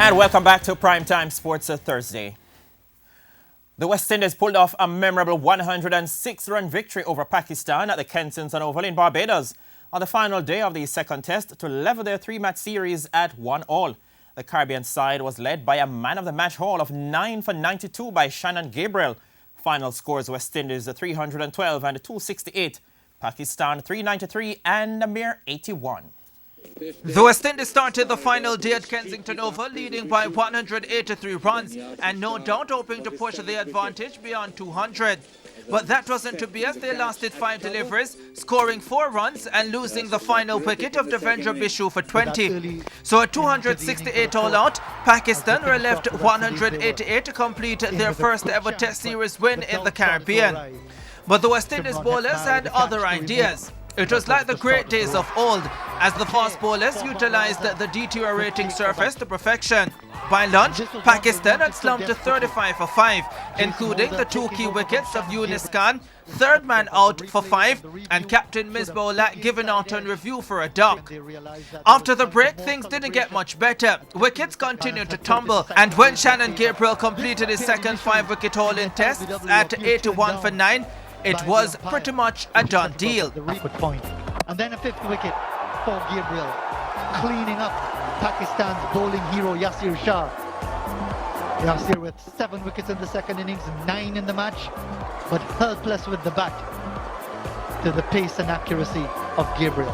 And welcome back to Primetime Sports Thursday. The West Indies pulled off a memorable 106-run victory over Pakistan at the Kensington Oval in Barbados on the final day of the second test to level their three-match series at 1-1. The Caribbean side was led by a man-of-the-match haul of 9 for 92 by Shannon Gabriel. Final scores: West Indies 312 and 268, Pakistan 393 and a mere 81. The West Indies started the final day at Kensington Oval leading by 183 runs and no doubt hoping to push the advantage beyond 200. But that wasn't to be, as they lasted 5 deliveries, scoring 4 runs and losing the final wicket of Devendra Bishu for 20. So at 268 all out, Pakistan were left 188 to complete their first ever Test series win in the Caribbean. But the West Indies bowlers had other ideas. It was like the great days of old, as the fast bowlers utilized the deteriorating surface to perfection. By lunch, Pakistan had slumped to 35 for 5, including the 2 key wickets of Yunis Khan, third man out for 5, and Captain Misbah-ul-Haq given out on review for a duck. After the break, things didn't get much better. Wickets continued to tumble, and when Shannon Gabriel completed his second 5-wicket haul in Tests at 81 for 9, it was pretty much a done deal. And then a 5th wicket for Gabriel, cleaning up Pakistan's bowling hero Yasir Shah. Yasir with 7 wickets in the second innings, 9 in the match, but helpless with the bat to the pace and accuracy of Gabriel.